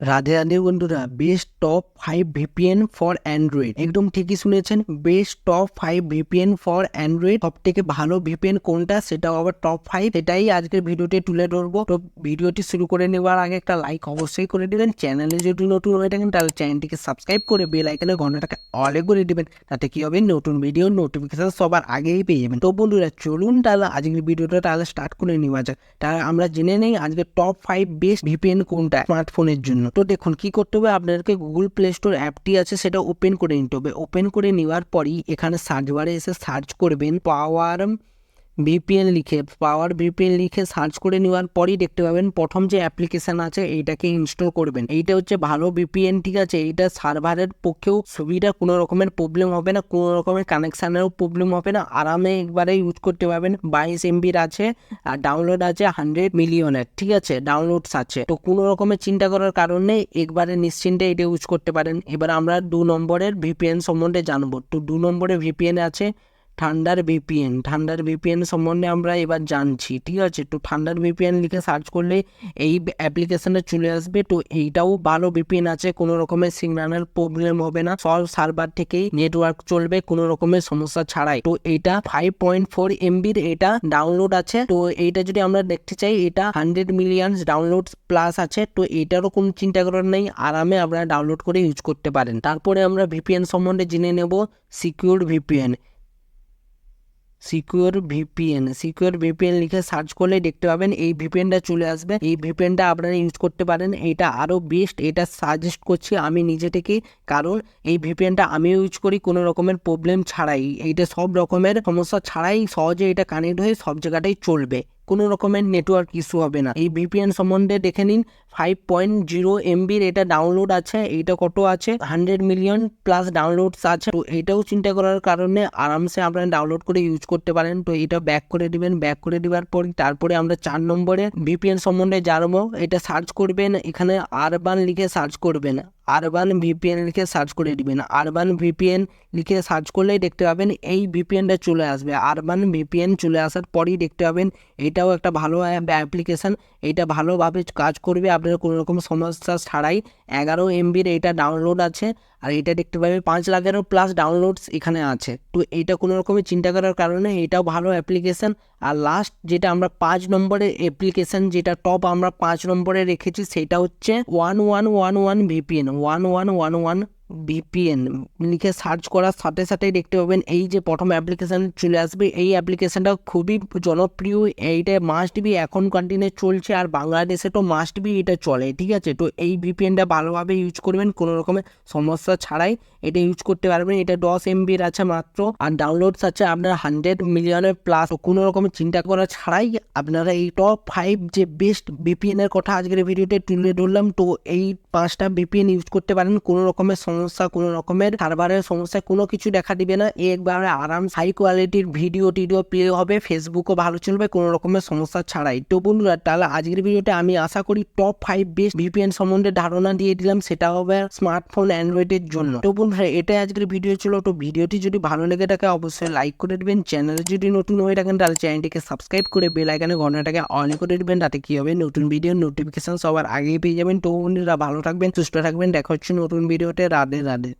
রাধে রাধে বন্ধুরা, best top 5 VPN for Android. একদম ঠিকই শুনেছেন, best top 5 VPN for Android. সব থেকে ভালো ভিপিএন কোনটা, সেটাও আবার টপ 5, সেটাই আজকের ভিডিওতে তুলে ধরবো। তো ভিডিওটি শুরু করে নেওয়ার আগে একটা লাইক অবশ্যই করে দিবেন। চ্যানেলে যদি নতুন হয়ে থাকেন তাহলে চ্যানেলটিকে সাবস্ক্রাইব করে বেল আইকনের ঘন্টাটাকে অলে করে দিবেন। তাতে কি হবে, নতুন ভিডিও নোটিফিকেশন সবার আগেই পেয়ে যাবেন। তো বন্ধুরা চলুন তাহলে আজকের ভিডিওটা তাহলে স্টার্ট করে নেওয়া যাক। তাহলে আমরা জেনে নেই আজকে টপ 5 বেস্ট ভিপিএন কোনটা স্মার্টফোনের জন্য। তো দেখুন কি করতে হবে, আপনাদেরকে গুগল প্লে স্টোর অ্যাপটি আছে সেটা ওপেন করে নিতে হবে। ওপেন করে নেওয়ার পরই এখানে সার্চ বারে এসে সার্চ করবেন পাওয়ার ভিপিএন লিখে সার্চ করে নেওয়ার পরই দেখতে পাবেন প্রথম যে অ্যাপ্লিকেশন আছে এইটাকে ইনস্টল করবেন। এইটা হচ্ছে ভালো ভিপিএন, ঠিক আছে। এইটা সার্ভারের পক্ষেও সুবিধা, কোনো রকমের প্রবলেম হবে না, কোনো রকমের কানেকশানেরও প্রবলেম হবে না, আরামে একবারে ইউজ করতে পারবেন। 22 MBর আছে আর ডাউনলোড আছে 100 মিলিয়নের, ঠিক আছে, ডাউনলোডস আছে। তো কোনো রকমের চিন্তা করার কারণ নেই, একবারে নিশ্চিন্তে এটা ইউজ করতে পারেন। এবার আমরা 2 নম্বরের ভিপিএন সম্বন্ধে জানবো। তো 2 নম্বরের ভিপিএন আছে থান্ডার ভিপিএন সম্বন্ধে আমরা এবার জানছি, ঠিক আছে। তো থান্ডার ভিপিএন লিখে সার্চ করলে এই অ্যাপ্লিকেশনটা চলে আসবে। তো এইটাও ভালো ভিপিএন আছে, কোনো রকমের সিগন্যালের প্রবলেম হবে না, সব সার্ভার থেকেই নেটওয়ার্ক চলবে কোনো রকমের সমস্যা ছাড়াই। তো এইটা 5.4 MBর এটা ডাউনলোড আছে। তো এইটা যদি আমরা দেখতে চাই, এটা 100 মিলিয়ন ডাউনলোড প্লাস আছে। তো এটারও কোনো চিন্তা করার নেই, আরামে আপনারা ডাউনলোড করে ইউজ করতে পারেন। তারপরে আমরা ভিপিএন সম্বন্ধে জেনে নেব সিকিউর ভিপিএন লিখে সার্চ করলে দেখতে পাবেন এই ভিপিএনটা চলে আসবে। এই ভিপিএনটা আপনারা ইউজ করতে পারেন, এটা আরও বেস্ট, এটা সাজেস্ট করছি আমি নিজে থেকে, কারণ এই ভিপিএনটা আমি ইউজ করি কোনো রকমের প্রবলেম ছাড়াই। এইটা সব রকমের সমস্যা ছাড়াই সহজে এটা কানেক্ট হয়ে সব জায়গাটাই চলবে, কোনো রকমের নেটওয়ার্ক ইস্যু হবে না। এই ভিপিএন সম্বন্ধে দেখে নিন, 5.0 MBর এটা ডাউনলোড আছে। এইটা কত আছে, 100 মিলিয়ন প্লাস ডাউনলোডস আছে। তো এটাও চিন্তা করার কারণে আরামসে আপনারা ডাউনলোড করে ইউজ করতে পারেন। তো এটা ব্যাক করে দিবেন, ব্যাক করে দেওয়ার পর তারপরে আমরা 4 নম্বরে ভিপিএন সম্বন্ধে জানবো। এটা সার্চ করবেন, এখানে আরবান লিখে সার্চ করবেন, আরবান ভিপিএন লিখে সার্চ করে দিবেন। আরবান ভিপিএন লিখে সার্চ করলেই দেখতে পাবেন এই ভিপিএনটা চলে আসবে। আরবান ভিপিএন চলে আসার পরই দেখতে পাবেন এটাও একটা ভালো অ্যাপ্লিকেশান, এটা ভালোভাবে কাজ করবে আপনার কোনো রকম সমস্যা ছাড়াই। 11 MBর এটা ডাউনলোড আছে, আর এটা দেখতে পাবে 5 লাখেরও প্লাস ডাউনলোডস এখানে আছে। তো এটা কোনো রকমের চিন্তা করার কারণে এটাও ভালো অ্যাপ্লিকেশান। আর লাস্ট যেটা আমরা 5 নম্বরের অ্যাপ্লিকেশান, যেটা টপ আমরা 5 নম্বরে রেখেছি, সেটা হচ্ছে 1111 ভিপিএন লিখে সার্চ করার সাথে সাথেই দেখতে পাবেন এই যে প্রথম অ্যাপ্লিকেশান চলে আসবে। এই অ্যাপ্লিকেশানটা খুবই জনপ্রিয়, এইটা মাস্ট বি এখন কন্টিনিউ চলছে, আর বাংলাদেশে তো মাস্ট বি এটা চলে, ঠিক আছে। তো এই ভিপিএনটা ভালোভাবে ইউজ করবেন, কোনো রকমের সমস্যা ছাড়াই এটা ইউজ করতে পারবেন। এটা 10 MBর আছে মাত্র, আর ডাউনলোডস আছে আপনার 100 মিলিয়নের প্লাস। কোনো রকমের চিন্তা করা ছাড়াই আপনারা এই টপ 5 যে বেস্ট ভিপিএনের কথা আজকের ভিডিওতে তুলে ধরলাম। তো এই 5টা ভিপিএন ইউজ করতে পারেন, কোনো রকমের সমস্যা, কোনো রকমের সার্ভারের সমস্যা কোনো কিছু দেখা দিবে না। একবারে আরাম হাই কোয়ালিটির ভিডিও প্লে হবে, ফেসবুকও ভালো চলবে কোনো রকমের সমস্যা ছাড়াই। তো বন্ধুরা তাহলে আজকের ভিডিওতে আমি আশা করি টপ 5 বেস্ট ভিপিএন সম্বন্ধে ধারণা দিয়ে দিলাম, সেটা হবে স্মার্টফোন অ্যান্ড্রয়েডের জন্য। তো বন্ধুরা এটাই আজকের ভিডিও ছিল। তো ভিডিওটি যদি ভালো লেগে থাকে অবশ্যই লাইক করে দেবেন। চ্যানেলে যদি নতুন হয়ে থাকেন তাহলে চ্যানেলটিকে সাবস্ক্রাইব করে বেল আইকনের ঘন্টাটাকে অন করে দেবেন। তাতে কি হবে, নতুন ভিডিও নোটিফিকেশন সবার আগেই পেয়ে যাবেন। তো বন্ধুরা ভালো থাকবেন, সুস্থ থাকবেন, দেখা হচ্ছে নতুন ভিডিওতে। রাধে রাধে।